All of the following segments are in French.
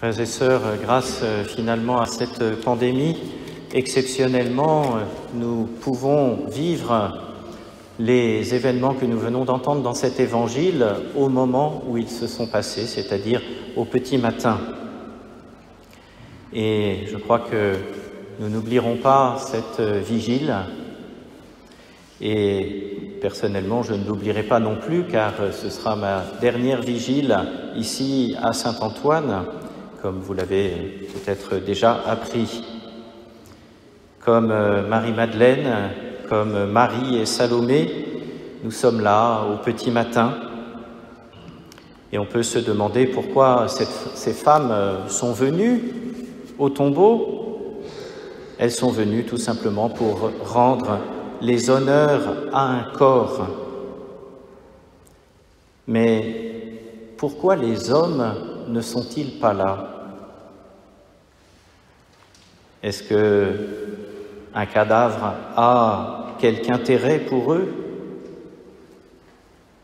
Frères et sœurs, grâce finalement à cette pandémie, exceptionnellement, nous pouvons vivre les événements que nous venons d'entendre dans cet évangile au moment où ils se sont passés, c'est-à-dire au petit matin. Et je crois que nous n'oublierons pas cette vigile. Et personnellement, je ne l'oublierai pas non plus, car ce sera ma dernière vigile ici à Saint-Antoine, comme vous l'avez peut-être déjà appris. Comme Marie-Madeleine, comme Marie et Salomé, nous sommes là au petit matin. Et on peut se demander pourquoi ces femmes sont venues au tombeau. Elles sont venues tout simplement pour rendre les honneurs à un corps. Mais pourquoi les hommes ne sont-ils pas là? Est-ce que un cadavre a quelque intérêt pour eux?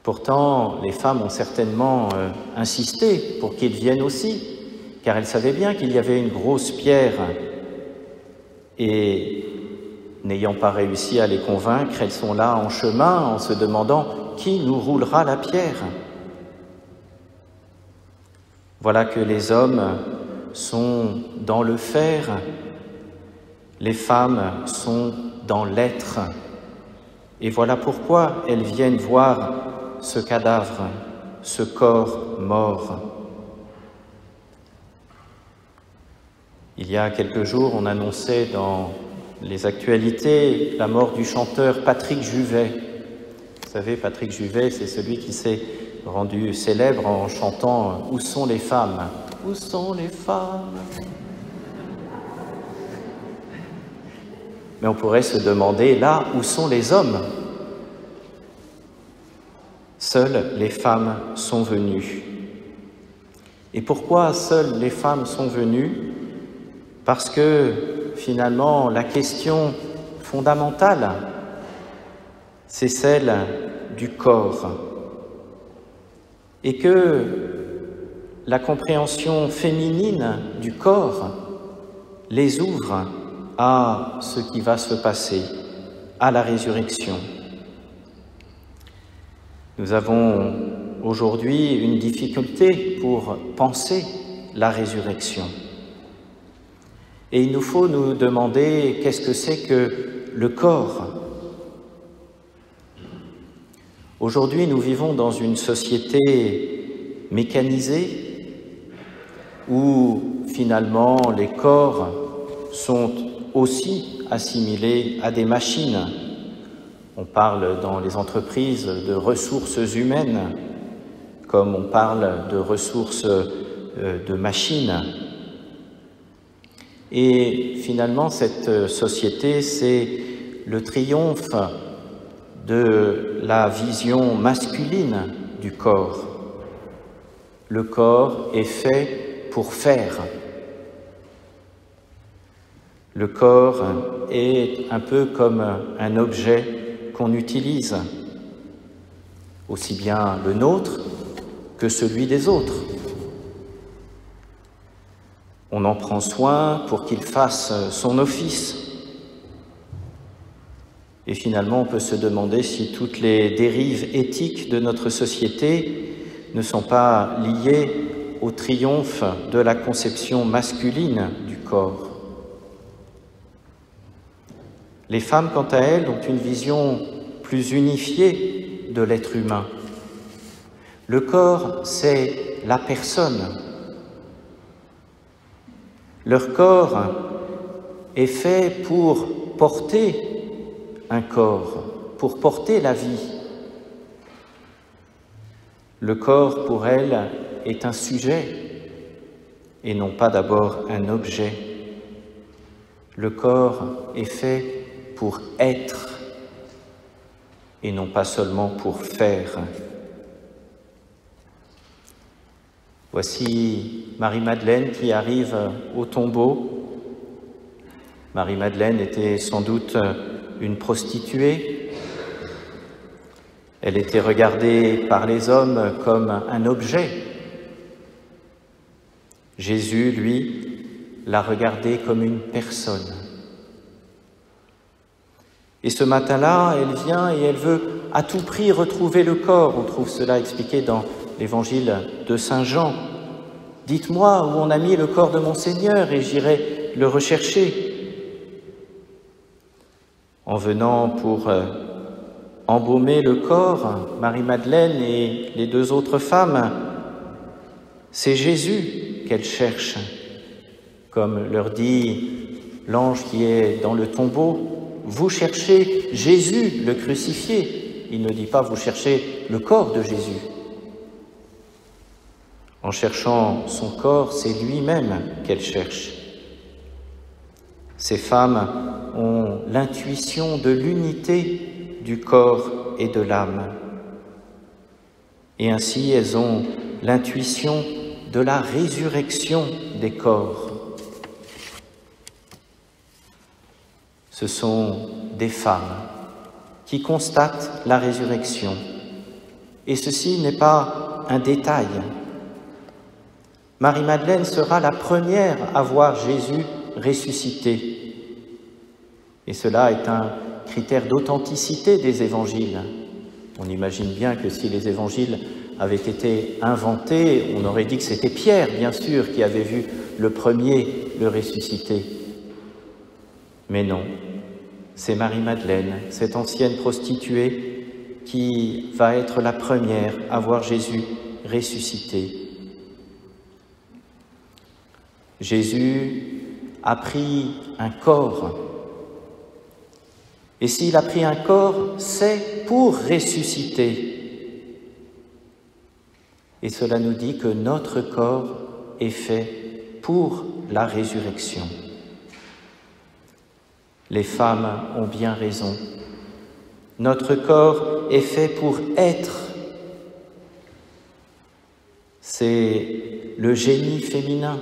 Pourtant, les femmes ont certainement insisté pour qu'ils viennent aussi, car elles savaient bien qu'il y avait une grosse pierre. Et n'ayant pas réussi à les convaincre, elles sont là en chemin en se demandant qui nous roulera la pierre. Voilà que les hommes sont dans le faire, les femmes sont dans l'être. Et voilà pourquoi elles viennent voir ce cadavre, ce corps mort. Il y a quelques jours, on annonçait dans les actualités la mort du chanteur Patrick Juvet. Vous savez, Patrick Juvet, c'est celui qui s'est rendu célèbre en chantant « Où sont les femmes ? Où sont les femmes ?» Mais on pourrait se demander, là, où sont les hommes? Seules les femmes sont venues. Et pourquoi seules les femmes sont venues? Parce que, finalement, la question fondamentale, c'est celle du corps. Et que la compréhension féminine du corps les ouvre à ce qui va se passer, à la résurrection. Nous avons aujourd'hui une difficulté pour penser la résurrection. Et il nous faut nous demander qu'est-ce que c'est que le corps. Aujourd'hui, nous vivons dans une société mécanisée où finalement les corps sont aussi assimilés à des machines. On parle dans les entreprises de ressources humaines, comme on parle de ressources de machines. Et finalement, cette société, c'est le triomphe de la vision masculine du corps. Le corps est fait pour faire. Le corps est un peu comme un objet qu'on utilise, aussi bien le nôtre que celui des autres. On en prend soin pour qu'il fasse son office. Et finalement, on peut se demander si toutes les dérives éthiques de notre société ne sont pas liées au triomphe de la conception masculine du corps. Les femmes, quant à elles, ont une vision plus unifiée de l'être humain. Le corps, c'est la personne. Leur corps est fait pour porter un corps, pour porter la vie. Le corps, pour elles, est un sujet et non pas d'abord un objet. Le corps est fait pour être et non pas seulement pour faire. Voici Marie-Madeleine qui arrive au tombeau. Marie-Madeleine était sans doute une prostituée. Elle était regardée par les hommes comme un objet. Jésus, lui, l'a regardée comme une personne. Et ce matin-là, elle vient et elle veut à tout prix retrouver le corps. On trouve cela expliqué dans l'évangile de Saint Jean. « Dites-moi où on a mis le corps de mon Seigneur et j'irai le rechercher. » En venant pour embaumer le corps, Marie-Madeleine et les deux autres femmes, c'est Jésus qu'elles cherchent. Comme leur dit l'ange qui est dans le tombeau, « Vous cherchez Jésus, le crucifié. » Il ne dit pas « Vous cherchez le corps de Jésus. » En cherchant son corps, c'est lui-même qu'elle cherche. Ces femmes ont l'intuition de l'unité du corps et de l'âme. Et ainsi, elles ont l'intuition de la résurrection des corps. Ce sont des femmes qui constatent la résurrection. Et ceci n'est pas un détail. Marie-Madeleine sera la première à voir Jésus ressuscité. Et cela est un critère d'authenticité des évangiles. On imagine bien que si les évangiles avaient été inventés, on aurait dit que c'était Pierre, bien sûr, qui avait vu le premier le ressusciter. Mais non, c'est Marie-Madeleine, cette ancienne prostituée, qui va être la première à voir Jésus ressuscité. Jésus a pris un corps. Et s'il a pris un corps, c'est pour ressusciter. Et cela nous dit que notre corps est fait pour la résurrection. Les femmes ont bien raison. Notre corps est fait pour être. C'est le génie féminin.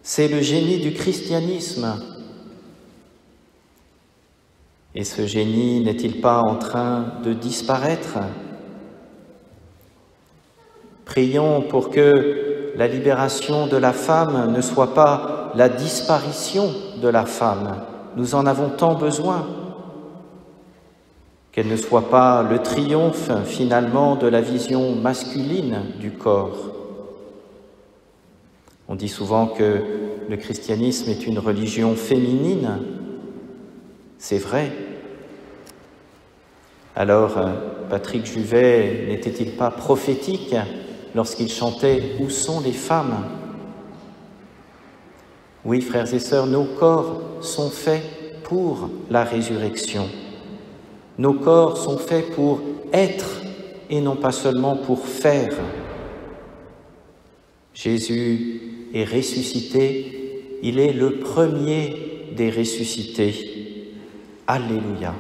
C'est le génie du christianisme. Et ce génie n'est-il pas en train de disparaître? Prions pour que la libération de la femme ne soit pas la disparition de la femme. Nous en avons tant besoin. Qu'elle ne soit pas le triomphe finalement de la vision masculine du corps. On dit souvent que le christianisme est une religion féminine. C'est vrai. Alors, Patrick Juvet n'était-il pas prophétique lorsqu'il chantait « Où sont les femmes ?» Oui, frères et sœurs, nos corps sont faits pour la résurrection. Nos corps sont faits pour être et non pas seulement pour faire. Jésus est ressuscité, il est le premier des ressuscités. Alléluia.